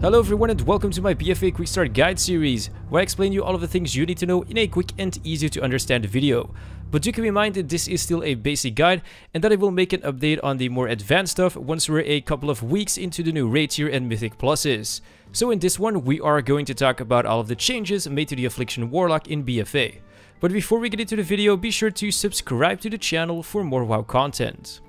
Hello everyone and welcome to my BFA Quick Start guide series, where I explain you all of the things you need to know in a quick and easy to understand video. But do keep in mind that this is still a basic guide and that I will make an update on the more advanced stuff once we're a couple of weeks into the new raid tier and mythic pluses. So in this one we are going to talk about all of the changes made to the Affliction Warlock in BFA. But before we get into the video, be sure to subscribe to the channel for more WoW content.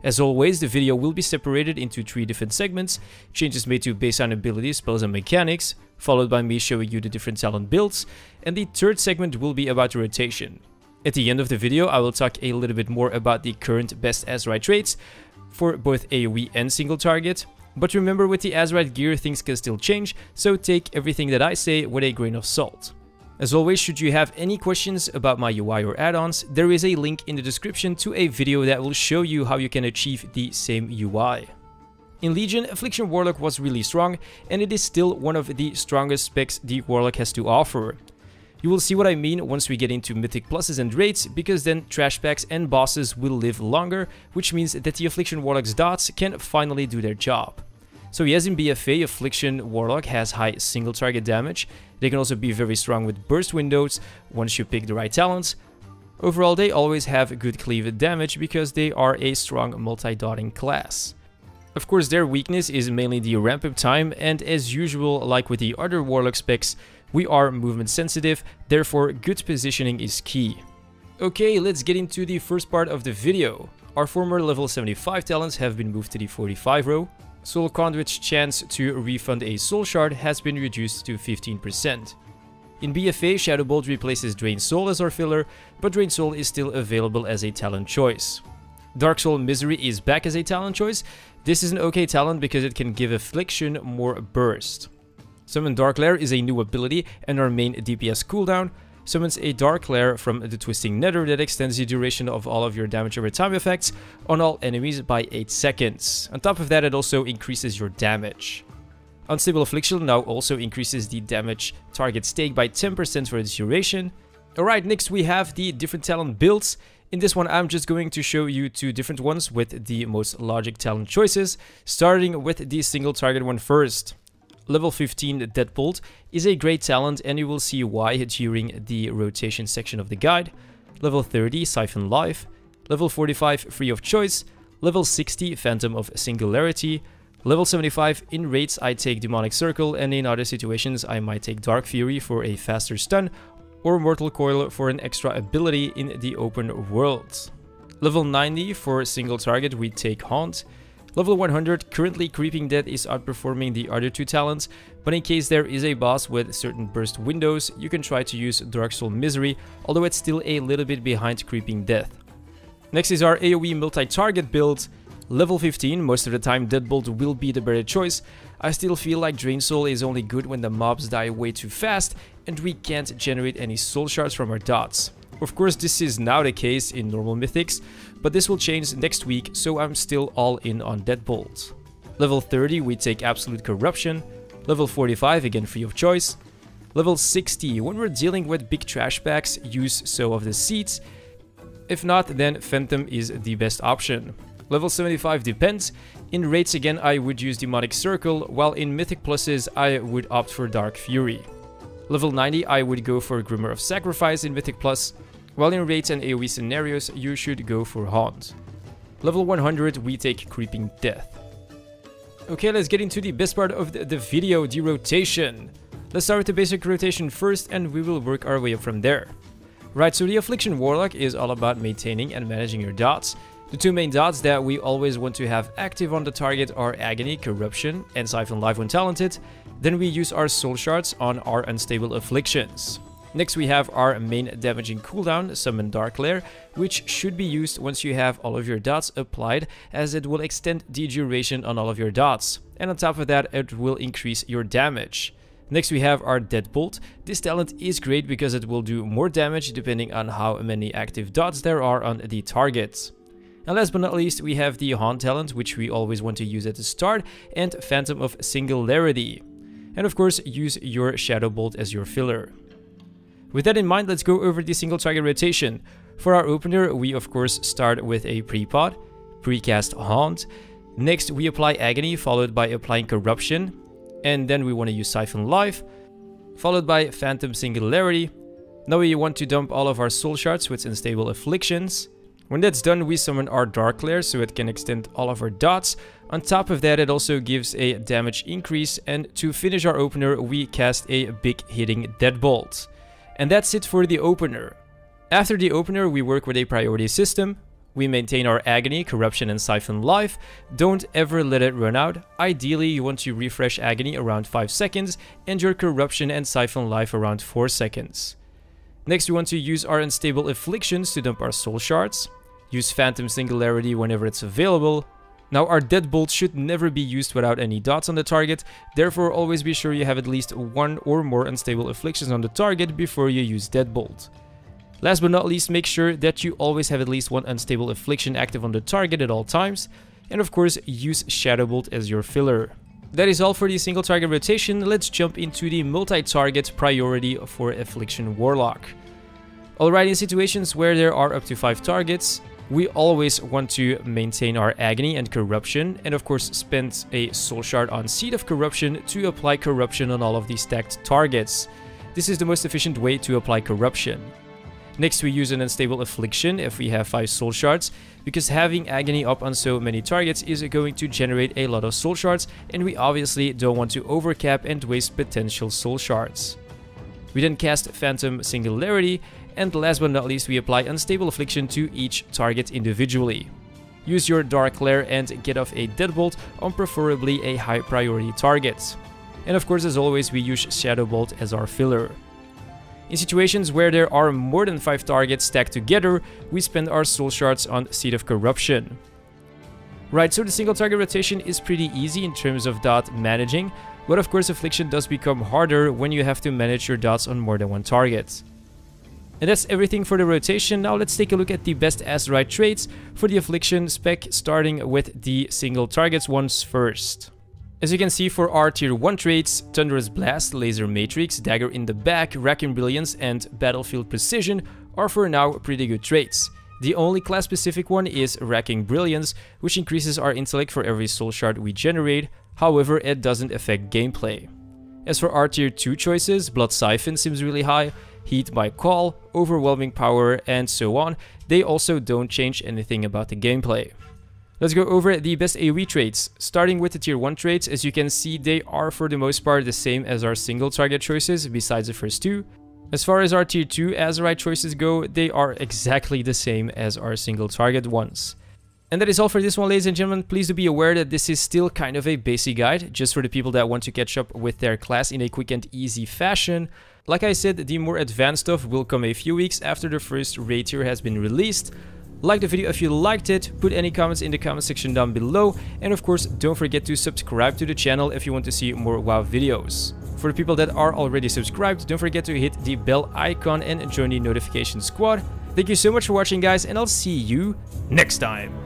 As always, the video will be separated into 3 different segments: changes made to baseline abilities, spells and mechanics, followed by me showing you the different talent builds, and the third segment will be about the rotation. At the end of the video, I will talk a little bit more about the current best azerite traits for both AoE and single target. But remember, with the azerite gear things can still change, so take everything that I say with a grain of salt. As always, should you have any questions about my UI or add-ons, there is a link in the description to a video that will show you how you can achieve the same UI. In Legion, Affliction Warlock was really strong, and it is still one of the strongest specs the Warlock has to offer. You will see what I mean once we get into mythic pluses and raids, because then trash packs and bosses will live longer, which means that the Affliction Warlock's dots can finally do their job. So yes, in BFA, Affliction Warlock has high single target damage. They can also be very strong with burst windows once you pick the right talents. Overall, they always have good cleave damage because they are a strong multi-dotting class. Of course, their weakness is mainly the ramp up time, and as usual, like with the other Warlock specs, we are movement sensitive, therefore good positioning is key. Okay, let's get into the first part of the video. Our former level 75 talents have been moved to the 45 row. Soul Conduit's chance to refund a soul shard has been reduced to 15%. In BFA, Shadow Bolt replaces Drain Soul as our filler, but Drain Soul is still available as a talent choice. Dark Soul Misery is back as a talent choice. This is an okay talent because it can give Affliction more burst. Summon Dark Lair is a new ability, and our main DPS cooldown summons a Dark Lair from the Twisting Nether that extends the duration of all of your damage over time effects on all enemies by 8 seconds. On top of that, it also increases your damage. Unstable Affliction now also increases the damage target stake by 10% for its duration. Alright, next we have the different talent builds. In this one, I'm just going to show you 2 different ones with the most logic talent choices, starting with the single target one first. Level 15 Deadbolt is a great talent, and you will see why during the rotation section of the guide. Level 30 Siphon Life, level 45 Free of Choice, level 60 Phantom of Singularity, level 75 in raids I take Demonic Circle, and in other situations I might take Dark Fury for a faster stun or Mortal Coil for an extra ability in the open world. Level 90 for single target we take Haunt. Level 100, currently Creeping Death is outperforming the other 2 talents, but in case there is a boss with certain burst windows, you can try to use Dark Soul Misery, although it's still a little bit behind Creeping Death. Next is our AoE multi-target build. Level 15, most of the time Deadbolt will be the better choice. I still feel like Drain Soul is only good when the mobs die way too fast and we can't generate any soul shards from our dots. Of course, this is now the case in normal mythics, but this will change next week, so I'm still all in on Deadbolt. Level 30, we take Absolute Corruption. Level 45, again Free of Choice. Level 60, when we're dealing with big trash packs, use Sow of the Seeds. If not, then Phantom is the best option. Level 75 depends. In raids again, I would use Demonic Circle, while in mythic pluses, I would opt for Dark Fury. Level 90, I would go for Grimoire of Sacrifice in mythic plus, while in raids and AoE scenarios, you should go for Haunt. Level 100, we take Creeping Death. Okay, let's get into the best part of the video, the rotation. Let's start with the basic rotation first, and we will work our way up from there. Right, so the Affliction Warlock is all about maintaining and managing your dots. The 2 main dots that we always want to have active on the target are Agony, Corruption, and Siphon Life when talented. Then we use our soul shards on our unstable afflictions. Next we have our main damaging cooldown, Summon Dark Lair, which should be used once you have all of your dots applied, as it will extend the duration on all of your dots. And on top of that, it will increase your damage. Next we have our Deadbolt. This talent is great because it will do more damage depending on how many active dots there are on the target. And last but not least, we have the Haunt talent, which we always want to use at the start, and Phantom of Singularity. And of course, use your Shadow Bolt as your filler. With that in mind, let's go over the single target rotation. For our opener, we of course start with a pre-pod, precast Haunt. Next, we apply Agony, followed by applying Corruption. And then we want to use Siphon Life, followed by Phantom Singularity. Now we want to dump all of our soul shards with Unstable Afflictions. When that's done, we summon our Dark Lair so it can extend all of our dots. On top of that, it also gives a damage increase, and to finish our opener, we cast a big hitting Deadbolt. And that's it for the opener. After the opener, we work with a priority system. We maintain our Agony, Corruption, and Siphon Life. Don't ever let it run out. Ideally, you want to refresh Agony around 5 seconds and your Corruption and Siphon Life around 4 seconds. Next, we want to use our Unstable Afflictions to dump our soul shards. Use Phantom Singularity whenever it's available. Now, our Deadbolt should never be used without any dots on the target, therefore always be sure you have at least one or more Unstable Afflictions on the target before you use Deadbolt. Last but not least, make sure that you always have at least one Unstable Affliction active on the target at all times, and of course use Shadow Bolt as your filler. That is all for the single target rotation. Let's jump into the multi-target priority for Affliction Warlock. Alright, in situations where there are up to 5 targets, we always want to maintain our Agony and Corruption, and of course spend a soul shard on Seed of Corruption to apply Corruption on all of these stacked targets. This is the most efficient way to apply Corruption. Next, we use an Unstable Affliction if we have 5 soul shards, because having Agony up on so many targets is going to generate a lot of soul shards, and we obviously don't want to overcap and waste potential soul shards. We then cast Phantom Singularity, and last but not least, we apply Unstable Affliction to each target individually. Use your Dark Lair and get off a Deadbolt on preferably a high priority target. And of course, as always, we use Shadow Bolt as our filler. In situations where there are more than 5 targets stacked together, we spend our soul shards on Seed of Corruption. Right, so the single target rotation is pretty easy in terms of dot managing, but of course Affliction does become harder when you have to manage your dots on more than one target. And that's everything for the rotation. Now let's take a look at the best azerite traits for the Affliction spec, starting with the single targets ones first. As you can see, for our tier 1 traits, Thunderous Blast, Laser Matrix, Dagger in the Back, Racking Brilliance, and Battlefield Precision are for now pretty good traits. The only class specific one is Racking Brilliance, which increases our intellect for every soul shard we generate, however it doesn't affect gameplay. As for our tier 2 choices, Blood Siphon seems really high, Heat by Call, Overwhelming Power, and so on. They also don't change anything about the gameplay. Let's go over the best AoE traits. Starting with the tier 1 traits, as you can see, they are for the most part the same as our single target choices, besides the first 2. As far as our tier 2 azerite choices go, they are exactly the same as our single target ones. And that is all for this one, ladies and gentlemen. Please do be aware that this is still kind of a basic guide, just for the people that want to catch up with their class in a quick and easy fashion. Like I said, the more advanced stuff will come a few weeks after the first raid tier has been released. Like the video if you liked it, put any comments in the comment section down below, and of course don't forget to subscribe to the channel if you want to see more WoW videos. For the people that are already subscribed, don't forget to hit the bell icon and join the notification squad. Thank you so much for watching, guys, and I'll see you next time.